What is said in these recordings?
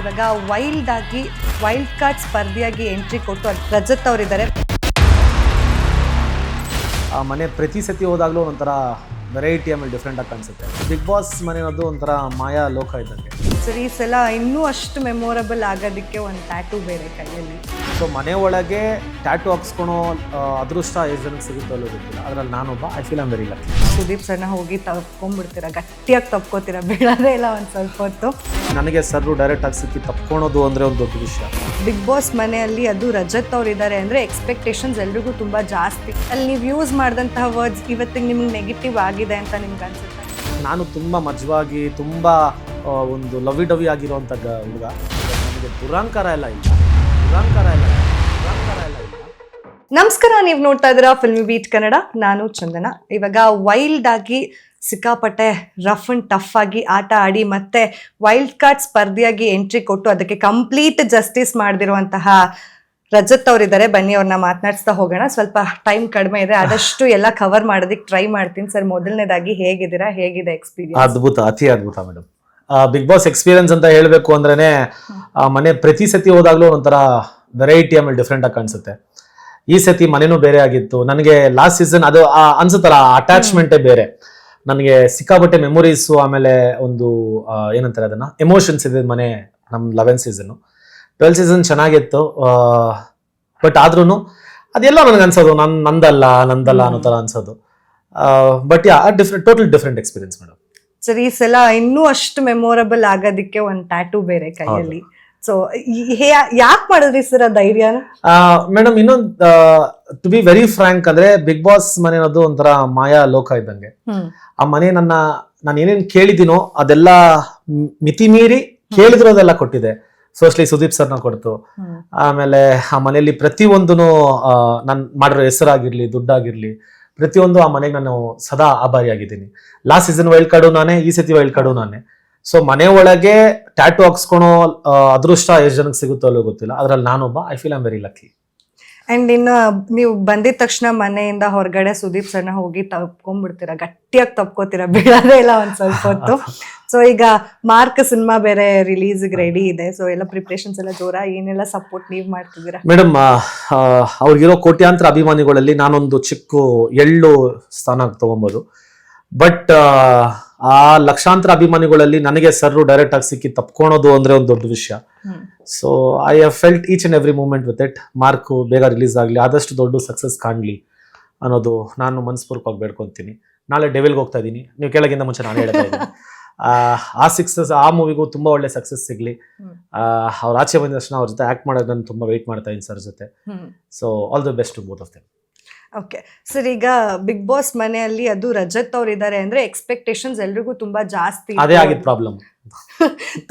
ಇವಾಗ wild card ಸ್ಪರ್ಧಿಯಾಗಿ entry ಕೊಟ್ಟು ರಜತ್ ಅವರಿದ್ದಾರೆ. ಆ ಮನೆ ಪ್ರತಿ ಸತಿ ಹೋದಾಗಲೂ ಒಂಥರ ವೆರೈಟಿ ಆಮೇಲೆ ಡಿಫ್ರೆಂಟ್ ಆಗಿ ಕಾಣಿಸುತ್ತೆ. ಬಿಗ್ ಬಾಸ್ ಮನೆ ಅನ್ನೋದು ಒಂಥರ ಮಾಯಾ ಲೋಕ ಇದ್ದಂಗೆ. ಸರ್ ಈ ಸಲ ಇನ್ನೂ ಅಷ್ಟು ಮೆಮೊರಬಲ್ ಆಗೋದಕ್ಕೆ ಒಂದು ಟ್ಯಾಟೂ ಬೇರೆ ಕೈಯಲ್ಲಿ. ಸೊ ಮನೆ ಒಳಗೆ ಟ್ಯಾಟೂ ಹಾಕ್ಸ್ಕೊಳೋ ಅದೃಷ್ಟ ಎಷ್ಟು ಜನಕ್ಕೆ ಸಿಗುತ್ತೋ ಅಲ್ಲೂ ಗೊತ್ತಿಲ್ಲ. ಅದರಲ್ಲಿ ನಾನೊಬ್ಬ. I feel am very lucky. Sudeep ಸರ್ನ ಹೋಗಿ ತಪ್ಕೊಂಡ್ಬಿಡ್ತೀರಾ, ಗಟ್ಟಿಯಾಗಿ ತಪ್ಕೋತೀರಾ, ಬೀಳೋದೇ ಇಲ್ಲ ಒಂದು ಸ್ವಲ್ಪ ಹೊತ್ತು. ನನಗೆ ಸರ್ರು ಡೈರೆಕ್ಟಾಗಿ ಸಿಕ್ಕಿ ತಪ್ಕೊಳೋದು ಅಂದರೆ ಒಂದು ದೊಡ್ಡ ವಿಷಯ. ಬಿಗ್ ಬಾಸ್ ಮನೆಯಲ್ಲಿ ಅದು ರಜತ್ ಅವ್ರು ಇದ್ದಾರೆ ಅಂದರೆ ಎಕ್ಸ್ಪೆಕ್ಟೇಷನ್ಸ್ ಎಲ್ರಿಗೂ ತುಂಬ ಜಾಸ್ತಿ. ಅಲ್ಲಿ ನೀವು ಯೂಸ್ ಮಾಡಿದಂತಹ ವರ್ಡ್ಸ್ ಇವತ್ತಿಗೆ ನಿಮ್ಗೆ ನೆಗೆಟಿವ್ ಆಗಿದೆ ಅಂತ ನಿಮ್ಗೆ ಅನ್ಸುತ್ತೆ? ನಾನು ತುಂಬ ಮಜವಾಗಿ ತುಂಬ ಒಂದು ಲವಿ ಡವಿ ಆಗಿರುವಂಥ ಹುಡುಗ. ನನಗೆ ದುರಂಕಾರ ಎಲ್ಲ ಇಲ್ಲ. ನಮಸ್ಕಾರ, ನೀವು ನೋಡ್ತಾ ಇದ್ದೀರಾ ಫಿಲ್ಮಿ ಬೀಟ್ ಕನ್ನಡ. ನಾನು ಚಂದನ. ಇವಾಗ ವೈಲ್ಡ್ ಆಗಿ ಸಿಕ್ಕಾಪಟ್ಟೆ ರಫ್ ಅಂಡ್ ಟಫ್ ಆಗಿ ಆಟ ಆಡಿ ಮತ್ತೆ ವೈಲ್ಡ್ ಕಾರ್ಡ್ ಸ್ಪರ್ಧಿಯಾಗಿ ಎಂಟ್ರಿ ಕೊಟ್ಟು ಅದಕ್ಕೆ ಕಂಪ್ಲೀಟ್ ಜಸ್ಟಿಸ್ ಮಾಡದಿರುವಂತಹ ರಜತ್ ಅವರಿದ್ದಾರೆ. ಬನ್ನಿ ಅವ್ರನ್ನ ಮಾತನಾಡಿಸ್ತಾ ಹೋಗೋಣ. ಸ್ವಲ್ಪ ಟೈಮ್ ಕಡಿಮೆ ಇದೆ, ಆದಷ್ಟು ಎಲ್ಲ ಕವರ್ ಮಾಡೋದಕ್ಕೆ ಟ್ರೈ ಮಾಡ್ತೀನಿ. ಸರ್, ಮೊದಲನೇದಾಗಿ ಹೇಗಿದ್ದೀರಾ, ಹೇಗಿದೆ ಎಕ್ಸ್ಪೀರಿಯನ್ಸ್? ಅದ್ಭುತ, ಅತಿ ಅದ್ಭುತ ಮೇಡಮ್. ಬಿಗ್ ಬಾಸ್ ಎಕ್ಸ್ಪೀರಿಯನ್ಸ್ ಅಂತ ಹೇಳಬೇಕು ಅಂದ್ರೇನೆ ಮನೆ ಪ್ರತಿ ಸತಿ ಹೋದಾಗ್ಲೂ ಒಂಥರ ವೆರೈಟಿ ಆಮೇಲೆ ಡಿಫ್ರೆಂಟ್ ಆಗಿ ಕಾಣಿಸುತ್ತೆ. ಈ ಸತಿ ಮನೆನೂ ಬೇರೆ ಆಗಿತ್ತು. ನನಗೆ ಲಾಸ್ಟ್ ಸೀಸನ್ ಅದು ಅನ್ಸುತ್ತಲ್ಲ, ಅಟ್ಯಾಚ್ಮೆಂಟೇ ಬೇರೆ. ನನಗೆ ಸಿಕ್ಕಾಪಟ್ಟೆ ಮೆಮೊರೀಸು, ಆಮೇಲೆ ಒಂದು ಏನಂತಾರೆ ಅದನ್ನ ಎಮೋಷನ್ಸ್ ಇದೆ ಮನೆ. ನಮ್ಮ 11th ಸೀಸನ್ 12th ಸೀಸನ್ ಚೆನ್ನಾಗಿತ್ತು. ಬಟ್ ಆದ್ರೂ ಅದೆಲ್ಲ ನನಗೆ ಅನ್ಸೋದು ನಂದಲ್ಲ ಅನ್ನೋ ಥರ ಅನ್ಸೋದು. But total different experience madam. Sir ಈ ಸಲ ಇನ್ನೂ ಅಷ್ಟು ಮೆಮೊರಬಲ್ ಆಗೋದಕ್ಕೆ ಒಂದು ಟ್ಯಾಟೂ ಬೇರೆ ಕೈಯಲ್ಲಿ. ಸೊ ಯಾಕೆ ಮಾಡಿದ್ರಿ ಸರ್ ಆ ಧೈರ್ಯನ? ಮೇಡಮ್, ಇನ್ನೊಂದು ಟು ಬಿ ವೆರಿ ಫ್ರಾಂಕ್ ಅಂದ್ರೆ ಬಿಗ್ ಬಾಸ್ ಮನೆ ಅನ್ನೋದು ಒಂಥರ ಮಾಯಾ ಲೋಕ ಇದ್ದಂಗೆ. ಆ ಮನೆ ನಾನು ಏನೇನು ಕೇಳಿದ್ದೀನೋ ಅದೆಲ್ಲ ಮಿತಿ ಮೀರಿ ಕೇಳಿದಿರೋದೆಲ್ಲ ಕೊಟ್ಟಿದೆ. ಫಸ್ಟ್ಲಿ ಸುದೀಪ್ ಸರ್ನ ಕೊಡ್ತು. ಆಮೇಲೆ ಆ ಮನೆಯಲ್ಲಿ ಪ್ರತಿಯೊಂದೂ ನಾನು ಮಾಡಿರೋ ಹೆಸರಾಗಿರ್ಲಿ, ದುಡ್ಡಾಗಿರ್ಲಿ, ಪ್ರತಿಯೊಂದು ಆ ಮನೆಗೆ ನಾನು ಸದಾ ಆಭಾರಿಯಾಗಿದ್ದೀನಿ. ಲಾಸ್ಟ್ ಸೀಸನ್ ವೈಲ್ಡ್ ಕಾರ್ಡು ನಾನೇ, ಈ ಸತಿ ವೈಲ್ಡ್ ಕಾರ್ಡು ನಾನೇ. ಸೊ ಮನೆ ಒಳಗೆ ಟ್ಯಾಟೂ ಹಾಕ್ಸ್ಕೊಳೋ ಅದೃಷ್ಟ ಎಷ್ಟು ಜನಕ್ಕೆ ಸಿಗುತ್ತೋ ಅಲ್ಲೂ ಗೊತ್ತಿಲ್ಲ. ಅದರಲ್ಲಿ ನಾನೊಬ್ಬ. I feel am very lucky. And ಇನ್ನು ನೀವು ಬಂದಿದ ತಕ್ಷಣ ಮನೆಯಿಂದ ಹೊರಗಡೆ ಸುದೀಪ್ ಸರ್ನ ಹೋಗಿ ತಪ್ಕೊಂಡ್ಬಿಡ್ತೀರಾ, ಗಟ್ಟಿಯಾಗಿ ತಪ್ಕೋತೀರಾ, ಬೀಳೋದೇ ಇಲ್ಲ ಒಂದು ಸ್ವಲ್ಪ ಹೊತ್ತು. ಸೊ ಈಗ ಮಾರ್ಕ್ ಸಿನಿಮಾ ಬೇರೆ ರಿಲೀಸ್ಗೆ ರೆಡಿ ಇದೆ. ಸೊ ಎಲ್ಲ ಪ್ರಿಪ್ರೇಷನ್ಸ್ ಎಲ್ಲ ಜೋರ, ಏನೆಲ್ಲ ಸಪೋರ್ಟ್ ನೀವು ಮಾಡ್ತಿದ್ದೀರಾ? ಮೇಡಮ್, ಅವ್ರಿಗಿರೋ ಕೋಟ್ಯಾಂತರ ಅಭಿಮಾನಿಗಳಲ್ಲಿ ನಾನೊಂದು ಚಿಕ್ಕ ಎಳ್ಳು ಸ್ಥಾನ ತಗೊಬೋದು. ಬಟ್ ಆ ಲಕ್ಷಾಂತರ ಅಭಿಮಾನಿಗಳಲ್ಲಿ ನನಗೆ ಸರ್ರು ಡೈರೆಕ್ಟ್ ಆಗಿ ಸಿಕ್ಕಿ ತಪ್ಕೊಳೋದು ಅಂದ್ರೆ ಒಂದು ದೊಡ್ಡ ವಿಷಯ. So I have felt each and every moment with it. Mark ಬೇಗ ರಿಲೀಸ್ ಆಗಲಿ, ಆದಷ್ಟು ದೊಡ್ಡ ಸಕ್ಸಸ್ ಕಾಣಲಿ ಅನ್ನೋದು ನಾನು ಮನಸ್ಪೂರ್ವಕವಾಗಿ ಬೇಡ್ಕೊತೀನಿ. ನಾಳೆ ಡೆವಿಲ್ಗೆ ಹೋಗ್ತಾ ಇದ್ದೀನಿ. ನೀವು ಕೇಳೋಕ್ಕಿಂತ ಮುಂಚೆ ನಾನು ಹೇಳ್ತಾ ಇದ್ದೀನಿ, ಆ ಮೂವಿಗೂ ತುಂಬಾ ಒಳ್ಳೆ ಸಕ್ಸಸ್ ಸಿಗ್ಲಿ. ಅವ್ರ ಆಚೆ ಬಂದ ತಕ್ಷಣ ಅವ್ರ ಜೊತೆ ಆಕ್ಟ್ ಮಾಡೋದು ನಾನು ತುಂಬಾ ವೆಯ್ಟ್ ಮಾಡ್ತಾ ಇದ್ದೀನಿ ಸರ್ ಜೊತೆ. So all the best to both of them. Okay sir, ಈಗ ಬಿಗ್ ಬಾಸ್ ಮನೆಯಲ್ಲಿ ಅದು ರಜತ್ ಅವ್ರು ಇದ್ದಾರೆ ಅಂದ್ರೆ ಎಕ್ಸ್ಪೆಕ್ಟೇಷನ್ಸ್ ಎಲ್ರಿಗೂ ತುಂಬಾ ಜಾಸ್ತಿ. ಅದೇ ಆಗಿದ್ ಪ್ರಾಬ್ಲಮ್.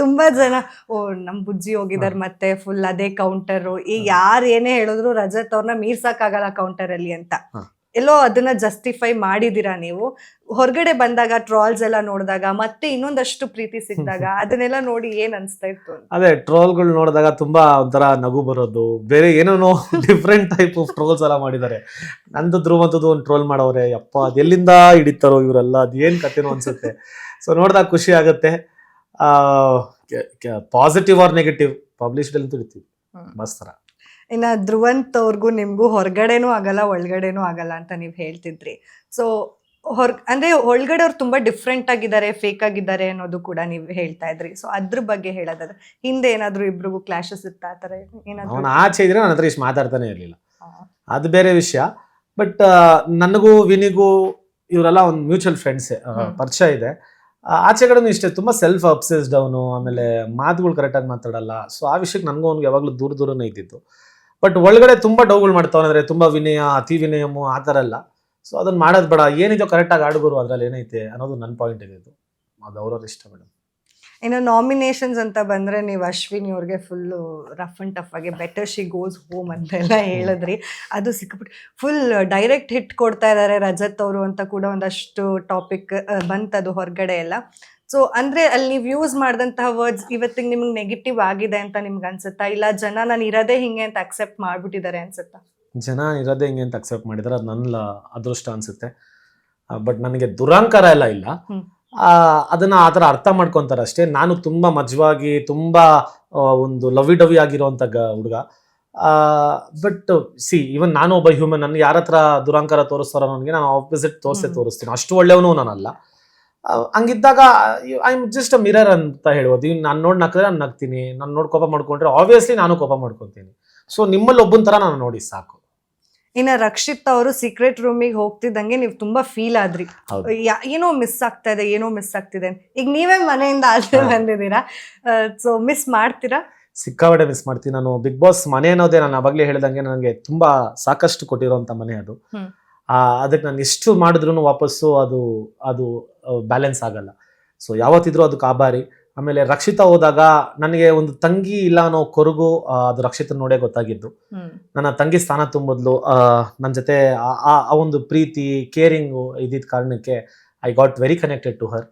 ತುಂಬಾ ಜನ ನಮ್ ಬುಜ್ಜಿ ಹೋಗಿದಾರೆ ಮತ್ತೆ ಫುಲ್ ಅದೇ ಕೌಂಟರ್, ಯಾರು ಏನೇ ಹೇಳಿದ್ರು ರಜತ್ ಅವ್ರನ್ನ ಮೀರ್ಸಕ್ಕಾಗಲ್ಲ ಕೌಂಟರ್ ಅಲ್ಲಿ ಅಂತ ಎಲ್ಲೋ ಅದನ್ನ ಜಸ್ಟಿಫೈ ಮಾಡಿದೀರಾ ನೀವು. ಹೊರಗಡೆ ಬಂದಾಗ ಟ್ರಾಲ್ಸ್ ಎಲ್ಲ ನೋಡಿದಾಗ ಮತ್ತೆ ಇನ್ನೊಂದಷ್ಟು ಪ್ರೀತಿ ಸಿಕ್ಕಿದಾಗ ಅದನ್ನೆಲ್ಲ ನೋಡಿ ಏನ್ ಅನ್ಸ್ತಾ ಇತ್ತು? ಅದೇ ಟ್ರೋಲ್ಗಳು ನೋಡಿದಾಗ ತುಂಬಾ ಒಂಥರ ನಗು ಬರೋದು, ಬೇರೆ ಏನೇನೋ ಡಿಫ್ರೆಂಟ್ ಟೈಪ್ ಆಫ್ ಟ್ರೋಲ್ಸ್ ಎಲ್ಲ ಮಾಡಿದ್ದಾರೆ. ನಂದು ಧ್ರುವಂತದ್ದು ಒಂದು ಟ್ರೋಲ್ ಮಾಡೋರೆ, ಯಪ್ಪ ಅದೆಲ್ಲಿಂದ ಹಿಡಿತಾರೋ ಇವರೆಲ್ಲ, ಅದೇನ್ ಕಥೆನೋ ಅನ್ಸುತ್ತೆ. ಸೊ ನೋಡಿದಾಗ ಖುಷಿ ಆಗುತ್ತೆ. ಪಾಸಿಟಿವ್ ಆರ್ ನೆಗೆಟಿವ್ ಪಬ್ಲಿಷ್ಡ್ ಅಂತ ಹಿಡಿತೀವಿ ಮಸ್ತ್ ತರ. ಇನ್ನ ಧ್ರುವಂತ್ ಅವ್ರಿಗೂ ನಿಮ್ಗೂ ಹೊರಗಡೆನೂ ಆಗಲ್ಲ ಒಳಗಡೆನೂ ಆಗಲ್ಲ ಅಂತ ನೀವು ಹೇಳ್ತಿದ್ರಿ. ಸೊ ಅಂದ್ರೆ ಒಳಗಡೆ ಅವ್ರು ತುಂಬಾ ಡಿಫ್ರೆಂಟ್ ಆಗಿದ್ದಾರೆ, ಫೇಕ್ ಆಗಿದ್ದಾರೆ ಅನ್ನೋದು ಕೂಡ ನೀವು ಹೇಳ್ತಾ ಇದ್ರಿ. ಸೊ ಅದ್ರ ಬಗ್ಗೆ ಹೇಳೋದಾದ್ರೆ ಹಿಂದೆ ಏನಾದ್ರು ಇಬ್ರಿಗೂ ಕ್ಲಾಶಸ್ ಇತ್ತ ಆ ತರ ಏನಾದ್ರು? ಆಚೆ ಇದ್ರೆ ನನ್ನ ಹತ್ರ ಇಷ್ಟು ಮಾತಾಡ್ತಾನೆ ಇರ್ಲಿಲ್ಲ, ಅದು ಬೇರೆ ವಿಷಯ. ಬಟ್ ನನಗೂ ವಿನಿಗೂ ಇವರೆಲ್ಲ ಒಂದು ಮ್ಯೂಚುವಲ್ ಫ್ರೆಂಡ್ಸ್ ಪರಿಚಯ ಇದೆ. ಆಚೆ ಕಡೆನೂ ಇಷ್ಟೇ, ತುಂಬಾ ಸೆಲ್ಫ್ ಅಬ್ಸೆಸ್ಡ್ ಅವನು. ಆಮೇಲೆ ಮಾತುಗಳು ಕರೆಕ್ಟಾಗಿ ಮಾತಾಡಲ್ಲ. ಸೊ ಆ ವಿಷಯಕ್ಕೆ ನನಗೂ ಅವ್ನಿಗೆ ಯಾವಾಗಲೂ ದೂರನೇ ಇದ್ದಿತ್ತು. ಬಟ್ ಒಳಗಡೆ ತುಂಬಾ ಡೌಗಳು ಮಾಡ್ತಾವಂದ್ರೆ ತುಂಬಾ ವಿನಯ, ಅತಿ ವಿನಯಮು ಆ ಥರ ಎಲ್ಲ. ಸೊ ಅದನ್ನ ಮಾಡೋದು ಬೇಡ, ಏನಿದೆಯೋ ಕರೆಕ್ಟಾಗಿ ಆಡುಗರು, ಅದ್ರಲ್ಲಿ ಏನೈತೆ ಅನ್ನೋದು ನನ್ನ ಪಾಯಿಂಟ್ ಇದ್ದು. ಅದು ಅವ್ರವ್ರ ಇಷ್ಟ ಮೇಡಮ್. ಇನ್ನು ನಾಮಿನೇಷನ್ಸ್ ಅಂತ ಬಂದ್ರೆ ನೀವು ಅಶ್ವಿನಿ ಅವ್ರಿಗೆ ಫುಲ್ ರಫ್ ಅಂಡ್ ಟಫ್ ಆಗಿ ಬೆಟರ್ ಶಿ ಗೋಸ್ ಹೋಮ್ ಅಂತೆಲ್ಲ ಹೇಳಿದ್ರಿ. ಅದು ಸಿಕ್ಕಾಪಟ್ಟೆ ಫುಲ್ ಡೈರೆಕ್ಟ್ ಹಿಟ್ ಕೊಡ್ತಾ ಇದ್ದಾರೆ ರಜತ್ ಅವರು ಅಂತ ಕೂಡ ಒಂದಷ್ಟು ಟಾಪಿಕ್ ಬಂತದು ಹೊರಗಡೆ ಎಲ್ಲ. ಸೊ ಅಂದ್ರೆ ಅಲ್ಲಿ ನೀವು ಯೂಸ್ ಮಾಡಿದಂತಹ ವರ್ಡ್ಸ್ ಇವತ್ತಿಗೆ ನಿಮ್ಗೆ ನೆಗೆಟಿವ್ ಆಗಿದೆ ಅಂತ ನಿಮ್ಗೆ ಅನ್ಸುತ್ತಾ, ಇಲ್ಲ ಜನ ನಾನು ಇರೋದೇ ಹಿಂಗೆ ಅಂತ ಅಕ್ಸೆಪ್ಟ್ ಮಾಡ್ಬಿಟ್ಟಿದ್ದಾರೆ ಅನ್ಸುತ್ತಾ? ಜನ ಇರೋದೇ ಹಿಂಗೆ ಅಂತ ಅಕ್ಸೆಪ್ಟ್ ಮಾಡಿದ್ದಾರೆ, ಅದು ನನ್ನ ಅದೃಷ್ಟ ಅನ್ಸುತ್ತೆ. ಬಟ್ ನನಗೆ ದುರಂಕಾರ ಎಲ್ಲ ಇಲ್ಲ. ಅದನ್ನ ಆ ಥರ ಅರ್ಥ ಮಾಡ್ಕೊತಾರೆ ಅಷ್ಟೇ. ನಾನು ತುಂಬಾ ಮಜವಾಗಿ, ತುಂಬಾ ಒಂದು ಲವಿ ಡವಿ ಆಗಿರೋಂಥ ಹುಡುಗ. ಬಟ್ ಇವನ್ ನಾನು ಒಬ್ಬ ಹ್ಯೂಮನ್, ನನ್ಗೆ ಯಾರ ಹತ್ರ ದುರಾಂಕಾರ ತೋರಿಸ್ತಾರೋ ನನಗೆ ನಾನು ಆಪೋಸಿಟ್ ತೋರಿಸ್ತೀನಿ, ಅಷ್ಟು ಒಳ್ಳೆಯವನು ನಾನಲ್ಲ. ಹಂಗಿದ್ದಾಗ I am just a mirror ಅಂತ ಹೇಳ್ಬೋದು. ಇವ್ ನಾನು ನೋಡಿ ನಕ್ಕಿದ್ರೆ ನಾನು ನಗ್ತೀನಿ, ನಾನು ನೋಡಿ ಕೋಪ ಮಾಡ್ಕೊಂಡ್ರೆ ಆಬ್ವಿಯಸ್ಲಿ ನಾನು ಕೋಪ ಮಾಡ್ಕೊತೀನಿ. ಸೊ ನಿಮ್ಮಲ್ಲಿ ಒಬ್ಬನ ತರ ನಾನು ನೋಡಿ ಸಾಕು. ಇನ್ನ ರಕ್ಷಿತ್ ಅವರು ಸೀಕ್ರೆಟ್ ರೂಮಿಗೆ ಹೋಗ್ತಿದ್ದಂಗೆ ನೀವು ತುಂಬಾ ಫೀಲ್ ಆದ್ರಿ, ಏನೋ ಮಿಸ್ ಆಗ್ತಾ ಇದೆ, ಏನೋ ಮಿಸ್ ಆಗ್ತಿದೆ. ಈಗ ನೀವೇ ಮನೆಯಿಂದ ಆಚೆ ಬಂದಿದ್ದೀರಾ, ಸೊ ಮಿಸ್ ಮಾಡ್ತೀರಾ? ಸಿಕ್ಕಾಪಟ್ಟೆ ಮಿಸ್ ಮಾಡ್ತೀನಿ ನಾನು. ಬಿಗ್ ಬಾಸ್ ಮನೆ ಅನ್ನೋದೇ ನಾನು ಅವಾಗಲೇ ಹೇಳ್ದಂಗೆ ನನಗೆ ತುಂಬಾ ಸಾಕಷ್ಟು ಕೊಟ್ಟಿರೋಂಥ ಮನೆ ಅದು. ಅದಕ್ಕೆ ನಾನು ಎಷ್ಟು ಮಾಡಿದ್ರು ವಾಪಸ್ಸು ಅದು ಬ್ಯಾಲೆನ್ಸ್ ಆಗಲ್ಲ. ಸೊ ಯಾವತ್ತಿದ್ರು ಅದಕ್ಕೆ ಆಭಾರಿ. ಆಮೇಲೆ ರಕ್ಷಿತಾ ಹೋದಾಗ ನನಗೆ ಒಂದು ತಂಗಿ ಇಲ್ಲ ಅನ್ನೋ ಕೊರಗು ಅದು ರಕ್ಷಿತ ನೋಡೇ ಗೊತ್ತಾಗಿದ್ದು. ನನ್ನ ತಂಗಿ ಸ್ಥಾನ ತುಂಬಿದ್ಲು, ನನ್ನ ಜೊತೆ ಆ ಒಂದು ಪ್ರೀತಿ ಕೇರಿಂಗು ಇದ್ದಿದ್ದ ಕಾರಣಕ್ಕೆ I got very connected to her.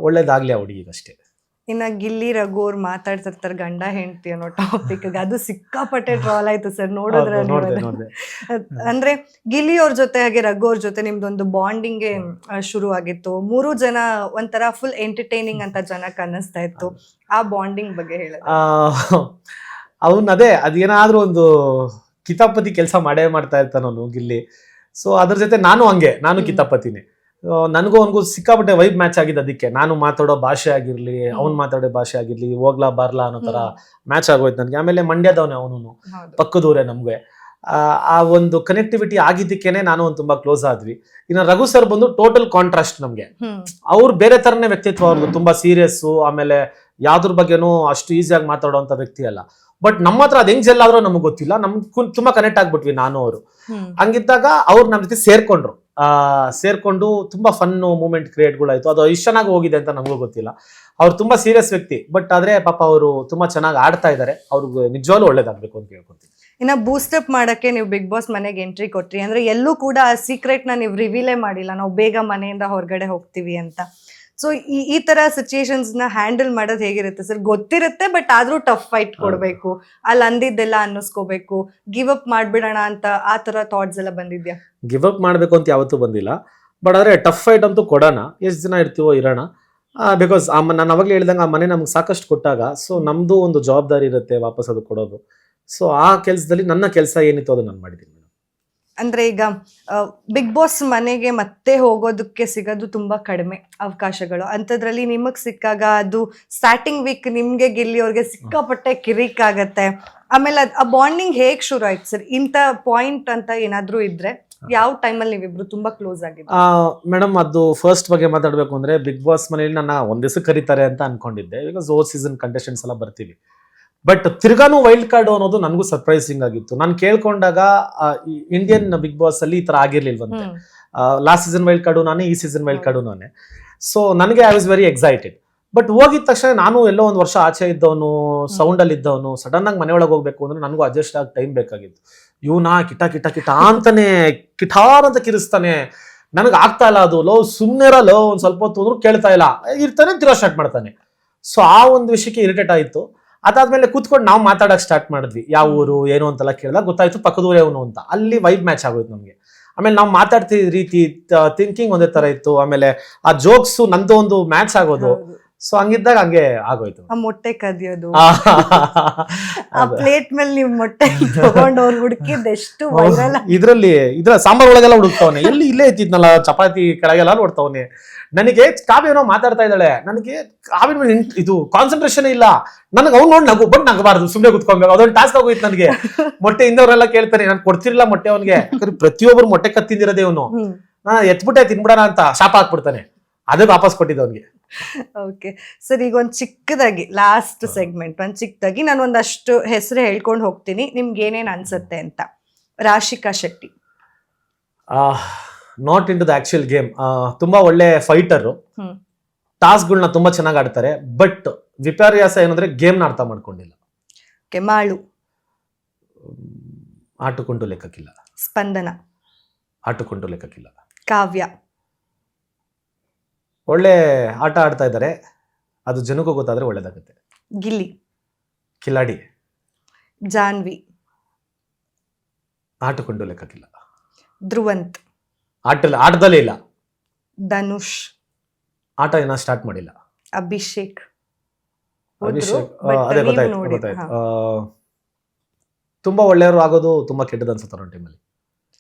ಒಳ್ಳೇದಾಗ್ಲಿ ಆ ಹುಡುಗಿಗಷ್ಟೇ. ಇನ್ನ ಗಿಲ್ಲಿ ರಘು ಅವ್ರು ಮಾತಾಡ್ತಿರ್ತಾರೆ ಗಂಡ ಹೆಂಡತಿ ಅನ್ನೋ ಟಾಪಿಕ್, ಅದು ಸಿಕ್ಕಾಪಟ್ಟೆ ಟ್ರಾಲ್ ಆಯ್ತು ಸರ್, ನೋಡಿದ್ರೆ? ಅಂದ್ರೆ ಗಿಲ್ಲಿ ಅವ್ರ ಜೊತೆ ಹಾಗೆ ರಘು ಅವ್ರ ಜೊತೆ ನಿಮ್ದೊಂದು ಬಾಂಡಿಂಗ್ ಶುರು ಆಗಿತ್ತು, 3 ಜನ ಒಂಥರ ಫುಲ್ ಎಂಟರ್ಟೈನಿಂಗ್ ಅಂತ ಜನಕ್ಕೆ ಅನ್ನಿಸ್ತಾ ಇತ್ತು. ಆ ಬಾಂಡಿಂಗ್ ಬಗ್ಗೆ ಹೇಳ. ಅದೇನಾದ್ರೂ ಒಂದು ಕಿತಾಪತಿ ಕೆಲಸ ಮಾಡ್ತಾ ಇರ್ತಾನವನು ಗಿಲ್ಲಿ. ಸೊ ಅದ್ರ ಜೊತೆ ನಾನು ಕಿತಾಪತಿನೇ. ನನಗೂ ಅವನಿಗೂ ಸಿಕ್ಕಾಪಟ್ಟೆ ವೈಬ್ ಮ್ಯಾಚ್ ಆಗಿದೆ. ಅದಕ್ಕೆ ನಾನು ಮಾತಾಡೋ ಭಾಷೆ ಆಗಿರ್ಲಿ, ಅವ್ನು ಮಾತಾಡೋ ಭಾಷೆ ಆಗಿರ್ಲಿ, ಹೋಗ್ಲಾ ಬಾರ್ಲಾ ಅನ್ನೋ ತರ ಮ್ಯಾಚ್ ಆಗೋಯ್ತು ನನಗೆ. ಆಮೇಲೆ ಮಂಡ್ಯದವನೇ ಅವನು, ಪಕ್ಕದೂರೇ ನಮ್ಗೆ. ಆ ಒಂದು ಕನೆಕ್ಟಿವಿಟಿ ಆಗಿದ್ದಕ್ಕೇನೆ ನಾನು ಒಂದು ತುಂಬಾ ಕ್ಲೋಸ್ ಆದ್ವಿ. ಇನ್ನು ರಘು ಸರ್ ಬಂದು ಟೋಟಲ್ ಕಾಂಟ್ರಾಸ್ಟ್ ನಮ್ಗೆ. ಅವ್ರು ಬೇರೆ ತರನೇ ವ್ಯಕ್ತಿತ್ವ ಅವ್ರದ್ದು, ತುಂಬಾ ಸೀರಿಯಸ್. ಆಮೇಲೆ ಯಾವ್ದ್ರ ಬಗ್ಗೆನೂ ಅಷ್ಟು ಈಸಿಯಾಗಿ ಮಾತಾಡೋಂಥ ವ್ಯಕ್ತಿ ಅಲ್ಲ. ಬಟ್ ನಮ್ಮ ಹತ್ರ ಅದ್ ಹೆಂಗ್ ಜೆಲ್ ಆದ್ರೂ ನಮ್ಗೆ ಗೊತ್ತಿಲ್ಲ, ನಮ್ಗೆ ತುಂಬಾ ಕನೆಕ್ಟ್ ಆಗ್ಬಿಟ್ವಿ ನಾನು ಅವರು. ಹಂಗಿದ್ದಾಗ ಅವ್ರು ನಮ್ಮ ಜೊತೆ ಸೇರ್ಕೊಂಡು ತುಂಬಾ ಫನ್ ಮೂಮೆಂಟ್ ಕ್ರಿಯೇಟ್ಗಳಾಯ್ತು. ಅದು ಇಷ್ಟು ಚೆನ್ನಾಗಿ ಹೋಗಿದೆ ಅಂತ ನಮಗೂ ಗೊತ್ತಿಲ್ಲ. ಅವ್ರು ತುಂಬಾ ಸೀರಿಯಸ್ ವ್ಯಕ್ತಿ, ಬಟ್ ಆದ್ರೆ ಪಾಪ ಅವರು ತುಂಬಾ ಚೆನ್ನಾಗಿ ಆಡ್ತಾ ಇದ್ದಾರೆ. ಅವ್ರಿಗೆ ನಿಜವಾಗ್ಲೂ ಒಳ್ಳೇದಾಗ್ಬೇಕು ಅಂತ ಹೇಳ್ಕೊತೀನಿ. ಇನ್ನ ಬೂಸ್ಟಪ್ ಮಾಡಕ್ಕೆ ನೀವು ಬಿಗ್ ಬಾಸ್ ಮನೆಗೆ ಎಂಟ್ರಿ ಕೊಟ್ರಿ ಅಂದ್ರೆ ಎಲ್ಲೂ ಕೂಡ ಆ ಸೀಕ್ರೆಟ್ ನ ನೀವು ರಿವೀಲೇ ಮಾಡಿಲ್ಲ, ನಾವು ಬೇಗ ಮನೆಯಿಂದ ಹೊರಗಡೆ ಹೋಗ್ತೀವಿ ಅಂತ. ಸೊ ಈ ತರ ಸಿಚುಯೇಷನ್ಸ್ ನ ಹ್ಯಾಂಡಲ್ ಮಾಡೋದು ಹೇಗಿರುತ್ತೆ ಸರ್? ಗೊತ್ತಿರುತ್ತೆ, ಬಟ್ ಆದ್ರೂ ಟಫ್ ಫೈಟ್ ಕೊಡ್ಬೇಕು, ಅಲ್ಲಿ ಅಂದಿದ್ದೆಲ್ಲ ಅನ್ನಿಸ್ಕೋಬೇಕು, ಗಿವ್ ಅಪ್ ಮಾಡ್ಬಿಡೋಣ ಅಂತ ಆ ತರ ಥಾಟ್ಸ್ ಎಲ್ಲ ಬಂದಿದ್ಯಾ? ಗಿವ್ ಅಪ್ ಮಾಡ್ಬೇಕು ಅಂತ ಯಾವತ್ತೂ ಬಂದಿಲ್ಲ, ಬಟ್ ಆದ್ರೆ ಟಫ್ ಫೈಟ್ ಅಂತೂ ಕೊಡೋಣ. ಎಷ್ಟು ದಿನ ಇರ್ತೀವೋ ಇರೋಣ. ಬಿಕಾಸ್ ನಾನು ಅವಾಗಲೇ ಹೇಳ್ದಂಗೆ ಆ ಮನೆ ನಮ್ಗೆ ಸಾಕಷ್ಟು ಕೊಟ್ಟಾಗ, ಸೊ ನಮ್ದು ಒಂದು ಜವಾಬ್ದಾರಿ ಇರುತ್ತೆ ವಾಪಸ್ ಅದು ಕೊಡೋದು. ಸೊ ಆ ಕೆಲಸದಲ್ಲಿ ನನ್ನ ಕೆಲಸ ಏನಿತ್ತು ಅದು ನಾನು ಮಾಡಿದ್ದೀನಿ. ಅಂದ್ರೆ ಈಗ ಬಿಗ್ ಬಾಸ್ ಮನೆಗೆ ಮತ್ತೆ ಹೋಗೋದಕ್ಕೆ ಸಿಗೋದು ತುಂಬಾ ಕಡಿಮೆ ಅವಕಾಶಗಳು. ಅಂಥದ್ರಲ್ಲಿ ನಿಮಗ್ ಸಿಕ್ಕಾಗ ಅದು ಸ್ಟಾರ್ಟಿಂಗ್ ವೀಕ್ ನಿಮ್ಗೆ ಗಿಲ್ಲಿ ಅವ್ರಿಗೆ ಸಿಕ್ಕಾಪಟ್ಟೆ ಕಿರಿಕ್ ಆಗತ್ತೆ. ಆಮೇಲೆ ಆ ಬಾಂಡಿಂಗ್ ಹೇಗ್ ಶುರು ಆಯ್ತು ಸರ್? ಇಂಥ ಪಾಯಿಂಟ್ ಅಂತ ಏನಾದ್ರೂ ಇದ್ರೆ ಯಾವ ಟೈಮಲ್ಲಿ ನೀವಿಬ್ರು ತುಂಬಾ ಕ್ಲೋಸ್ ಆಗಿದ್ದು? ಮೇಡಮ್, ಅದು ಫಸ್ಟ್ ಬಗ್ಗೆ ಮಾತಾಡ್ಬೇಕು ಅಂದ್ರೆ ಬಿಗ್ ಬಾಸ್ ಮನೆಯಲ್ಲಿ ನನ್ನ ಒಂದ್ ದಿವಸ ಕರೀತಾರೆ ಅಂತ ಅನ್ಕೊಂಡಿದ್ದೆ. ಬಿಕಾಸ್ ಓವರ್ ಸೀಸನ್ ಕಂಟೆಸ್ಟೆಂಟ್ಸ್ ಎಲ್ಲ ಬರ್ತೀವಿ. ಬಟ್ ತಿರ್ಗಾನು ವೈಲ್ಡ್ ಕಾರ್ಡ್ ಅನ್ನೋದು ನನಗೂ ಸರ್ಪ್ರೈಸಿಂಗ್ ಆಗಿತ್ತು. ನಾನು ಕೇಳ್ಕೊಂಡಾಗ ಇಂಡಿಯನ್ ಬಿಗ್ ಬಾಸ್ ಅಲ್ಲಿ ಈ ತರ ಆಗಿರ್ಲಿಲ್ವಂತೆ. ಲಾಸ್ಟ್ ಸೀಸನ್ ವೈಲ್ಡ್ ಕಾರ್ಡು ನಾನೇ, ಈ ಸೀಸನ್ ವೈಲ್ಡ್ ಕಾರ್ಡು ನಾನೇ. ಸೊ ನನಗೆ I was very excited. But ಹೋಗಿದ ತಕ್ಷಣ ನಾನು ಎಲ್ಲೋ ಒಂದು ವರ್ಷ ಆಚೆ ಇದ್ದವನು, ಸೌಂಡ್ ಅಲ್ಲಿ ಇದ್ದವನು, ಸಡನ್ ಆಗಿ ಮನೆ ಒಳಗೆ ಹೋಗ್ಬೇಕು ಅಂದ್ರೆ ನನಗೂ ಅಡ್ಜಸ್ಟ್ ಆಗಿ ಟೈಮ್ ಬೇಕಾಗಿತ್ತು. ಇವನಾ ಕಿಟ ಕಿಟ ಕಿಟ ಅಂತಾನೆ ಕಿಟಾರ್ ಅಂತ ಕಿರಿಸ್ತಾನೆ, ನನಗೆ ಆಗ್ತಾ ಇಲ್ಲ ಅದು. ಸುಮ್ಮನೆ ಇರಲ್ಲ, ಒಂದ್ ಸ್ವಲ್ಪ ಹೊತ್ತು ಅಂದ್ರೂ ಕೇಳ್ತಾ ಇಲ್ಲ, ಇರ್ತಾನೆ ತಿರೋ ಸ್ಟಾರ್ಟ್ ಮಾಡ್ತಾನೆ. ಸೊ ಆ ಒಂದು ವಿಷಯಕ್ಕೆ ಇರಿಟೇಟ್ ಆಯ್ತು. ಅದಾದ್ಮೇಲೆ ಕೂತ್ಕೊಂಡು ನಾವು ಮಾತಾಡಕ್ ಸ್ಟಾರ್ಟ್ ಮಾಡಿದ್ವಿ, ಯಾವ ಊರು ಏನು ಅಂತೆಲ್ಲ ಕೇಳಿದಾಗ ಗೊತ್ತಾಯ್ತು ಪಕ್ಕದೂರೇ ಅವನು ಅಂತ. ಅಲ್ಲಿ ವೈಬ್ ಮ್ಯಾಚ್ ಆಗೋಯ್ತು ನಮ್ಗೆ. ಆಮೇಲೆ ನಾವು ಮಾತಾಡ್ತಿದ್ದ ರೀತಿ, ಥಿಂಕಿಂಗ್ ಒಂದೇ ತರ ಇತ್ತು. ಆಮೇಲೆ ಆ ಜೋಕ್ಸ್ ನಂದು ಒಂದು ಮ್ಯಾಚ್ ಆಗೋದು. ಸೊ ಹಂಗಿದ್ದಾಗ ಹಂಗೆ ಆಗೋಯ್ತು. ಆ ಮೊಟ್ಟೆ ಕದಿಯೋದು, ಆ ಪ್ಲೇಟ್ ಮೇಲೆ ನೀವು ಮೊಟ್ಟೆ ತಗೊಂಡು ಅವ್ರು ಹುಡುಕಿದ್ ಎಷ್ಟು ವೈರಲ್. ಇದ್ರ ಸಾಂಬಾರ್ ಒಳಗೆಲ್ಲ ಹುಡುಕ್ತವನೆ, ಇಲ್ಲೇ ಇತ್ತಿದ್ನಲ್ಲ ಚಪಾತಿ ಕೆಳಗೆಲ್ಲ ನೋಡ್ತವನೆ. ನನಗೆ ಕಾವ್ಯ ಏನೋ ಮಾತಾಡ್ತಾ ಇದ್ದಾಳೆ, ನನಗೆ ಕಾವ್ಯ ಮೇಲೆ ಇದು ಕಾನ್ಸಂಟ್ರೇಷನ್ ಇಲ್ಲ. ನನಗೆ ಅವ್ನು ನೋಡಿ ನಗು, ಬಟ್ ನಗಬಾರ್ದು, ಸುಮ್ಮನೆ ಕುತ್ಕೊಬೇಕು. ಅದೊಂದು ಟಾಸ್ಕ್ ಆಗೋಯ್ತು ನನಗೆ. ಮೊಟ್ಟೆ ಇಂದವರೆಲ್ಲ ಕೇಳ್ತಾರೆ, ನಾನು ಕೊಡ್ತಿರ್ಲಿಲ್ಲ ಮೊಟ್ಟೆ ಅವನಿಗೆ. ಪ್ರತಿಯೊಬ್ಬರು ಮೊಟ್ಟೆ ಕತ್ತಿಂದಿರೋದೇ ಅವನು. ನಾನು ಎತ್ಬಿಟ್ಟೆ ತಿನ್ಬಿಡೋಣ ಅಂತ ಶಾಪ ಹಾಕ್ಬಿಡ್ತಾನೆ. ಅದೇ ವಾಪಸ್ ಕೊಟ್ಟಿದ್ದ ಅವನಿಗೆ. ಓಕೆ ಸರ್, ಈಗ ಒಂದು ಚಿಕ್ಕದಾಗಿ ಲಾಸ್ಟ್ ಸೆಗ್ಮೆಂಟ್, ಒಂದು ಚಿಕ್ಕದಾಗಿ ನಾನು ಒಂದಷ್ಟು ಹೆಸರು ಹೇಳ್ಕೊಂಡು ಹೋಗ್ತೀನಿ, ನಿಮ್ಗೆ ಏನೇನು ಅನ್ಸುತ್ತೆ ಅಂತ. Rashika Shetty, not into the actual game. ತುಂಬಾ ಒಳ್ಳೆ ಫೈಟರು, ಟಾಸ್ಕ್ಗಳನ್ನ ತುಂಬಾ ಚೆನ್ನಾಗಿ ಆಡ್ತಾರೆ. ಬಟ್ ವಿಪರ್ಯಾಸ ಏನಂದ್ರೆ ಗೇಮ್ನ ಅರ್ಥ ಮಾಡ್ಕೊಂಡಿಲ್ಲ. ಮಾಳು, ಆಟಕೊಂಡು ಲೆಕ್ಕಕ್ಕಿಲ್ಲ. ಸ್ಪಂದನ, ಆಟಕೊಂಡು ಲೆಕ್ಕಕ್ಕಿಲ್ಲ. ಕಾವ್ಯ, ಒಳ್ಳೆ ಆಟ ಆಡ್ತಾ ಇದ್ದಾರೆ, ಅದು ಜನಕ್ಕೂ ಗೊತ್ತಾದ್ರೆ ಒಳ್ಳೇದಾಗುತ್ತೆ. ಗಿಲ್ಲಿ, ಕಿಲಾಡಿ. ಜಾನ್ವಿ, ಆಟಕೊಂಡು ಲೆಕ್ಕಕ್ಕಿಲ್ಲ. ಧ್ರುವಂತ್, ಆಟದಲ್ಲೇ ಇಲ್ಲ. ಧನುಷ್, ಆಟ ಏನೋ ಸ್ಟಾರ್ಟ್ ಮಾಡಿಲ್ಲ. ಅಭಿಷೇಕ್, ಅಭಿಷೇಕ್ but ಅದೇ ನೀವು ಗೊತ್ತಾಯ್ತು ನೋಡಿ, ಗೊತ್ತಾಯ್ತು. ಹಾ. ತುಂಬಾ ಒಳ್ಳೆಯವರು ಆಗೋದು ತುಂಬಾ ಕೆಟ್ಟದ್ದು ಅನ್ಸುತ್ತೆ ನನ್ನ ಟೀಮಲ್ಲಿ.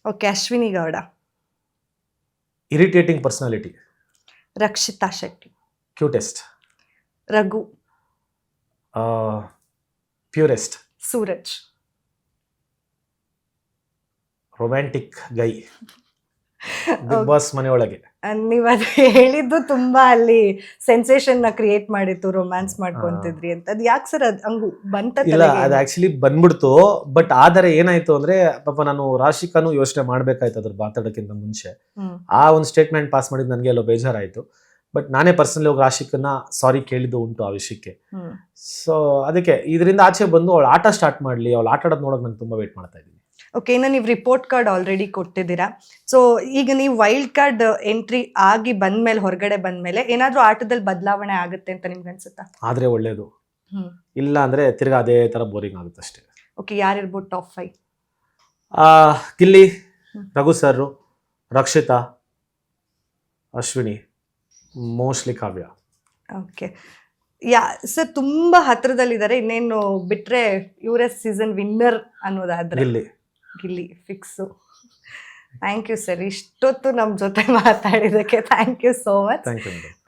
Okay, Ashwini Gowda, irritating personality, Rakshita Shetty, cutest, Raghu, purest, Suraj, romantic guy, Bigg Boss ಮನೆಯೊಳಗೆ. ನೀವ್ ಅದು ಹೇಳಿದ್ದು ತುಂಬಾ ಅಲ್ಲಿ ಸೆನ್ಸೇಷನ್ ನ ಕ್ರಿಯೇಟ್ ಮಾಡಿತ್ತು, ರೊಮ್ಯಾನ್ಸ್ ಮಾಡ್ಕೊಂತಿದ್ರಿ ಅಂತ. ಅದ್ ಯಾಕೆ ಸರ್ ಅದ್ ಹಂಗು ಬಂತ ಇಲ್ಲ, ಅದು ಆಕ್ಚುಲಿ ಬಂದ್ಬಿಡ್ತು. ಬಟ್ ಆದರೆ ಏನಾಯ್ತು ಅಂದ್ರೆ ಪಾಪ ನಾನು ರಾಶಿಕಾನು ಯೋಚನೆ ಮಾಡ್ಬೇಕಾಯ್ತು ಅದ್ರ ಮಾತಾಡೋಕ್ಕಿಂತ ಮುಂಚೆ. ಆ ಒಂದು ಸ್ಟೇಟ್ಮೆಂಟ್ ಪಾಸ್ ಮಾಡಿದ್ ನನಗೆ ಎಲ್ಲೋ ಬೇಜಾರಾಯ್ತು. ಬಟ್ ನಾನೇ ಪರ್ಸನಲಿ ಹೋಗಿ ರಾಶಿಕನ್ನ ಸಾರಿ ಕೇಳಿದ್ದು ಉಂಟು ಆ ವಿಷಯಕ್ಕೆ. ಸೊ ಅದಕ್ಕೆ ಇದರಿಂದ ಆಚೆ ಬಂದು ಅವಳು ಆಟ ಸ್ಟಾರ್ಟ್ ಮಾಡ್ಲಿ, ಅವಳು ಆಟ ಆಡೋದು ನೋಡೋಕೆ ನಾನು ತುಂಬಾ ವೇಟ್ ಮಾಡ್ತಾ ಇದ್ದೀನಿ. ಓಕೆ, ಇನ್ನು ನೀವು ರಿಪೋರ್ಟ್ ಕಾರ್ಡ್ ಆಲ್ರೆಡಿ ಕೊಟ್ಟಿದ್ದೀರಾ. ಸೊ ಈಗ ನೀವು ವೈಲ್ಡ್ ಕಾರ್ಡ್ ಎಂಟ್ರಿ ಆಗಿ ಬಂದ್ಮೇಲೆ, ಹೊರಗಡೆ ಬಂದ್ಮೇಲೆ ಏನಾದ್ರೂ ಆಟದಲ್ಲಿ ಬದಲಾವಣೆ ಆಗುತ್ತೆ ಅಂತ ನಿಮ್ಗೆ ಅನ್ಸುತ್ತಾ? ಆದ್ರೆ ಒಳ್ಳೇದು, ಇಲ್ಲ ಅಂದ್ರೆ ತಿರ್ಗಾ ಅದೇ ತರ ಬೋರಿಂಗ್ ಆಗುತ್ತೆ ಅಷ್ಟೇ. ಓಕೆ, ಯಾರಿರ್ಬೋದು top 5? Gilli, Raghu sir, Rakshita, Ashwini, mostly Kavya. Okay, yeah sir ತುಂಬಾ ಹತ್ರದಲ್ಲಿದ್ದಾರೆ. ಇನ್ನೇನು ಬಿಟ್ರೆ ಇವರೇ ಸೀಸನ್ ವಿನ್ನರ್ ಅನ್ನೋದಾದ್ರೆ Gilli fix. Thank you sir, ಇಷ್ಟೊತ್ತು ನಮ್ಮ ಜೊತೆ ಮಾತಾಡಿದಕ್ಕೆ thank you so much.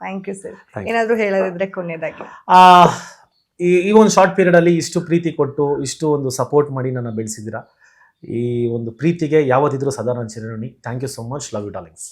Thank you sir. ಏನಾದರೂ ಹೇಳೋದಿದ್ರೆ ಕೊನೆಯದಾಗಿ? ಈ ಒಂದು ಶಾರ್ಟ್ ಪೀರಿಯಡ್ ಅಲ್ಲಿ ಇಷ್ಟು ಪ್ರೀತಿ ಕೊಟ್ಟು, ಇಷ್ಟು ಒಂದು ಸಪೋರ್ಟ್ ಮಾಡಿ ನನ್ನ ಬೆಳೆಸಿದ್ದೀರಾ. ಈ ಒಂದು ಪ್ರೀತಿಗೆ ಯಾವತ್ತಿದ್ರೂ ಸದಾ ನಾನು ಚಿರಋಣಿ. Thank you so much. Love you darlings.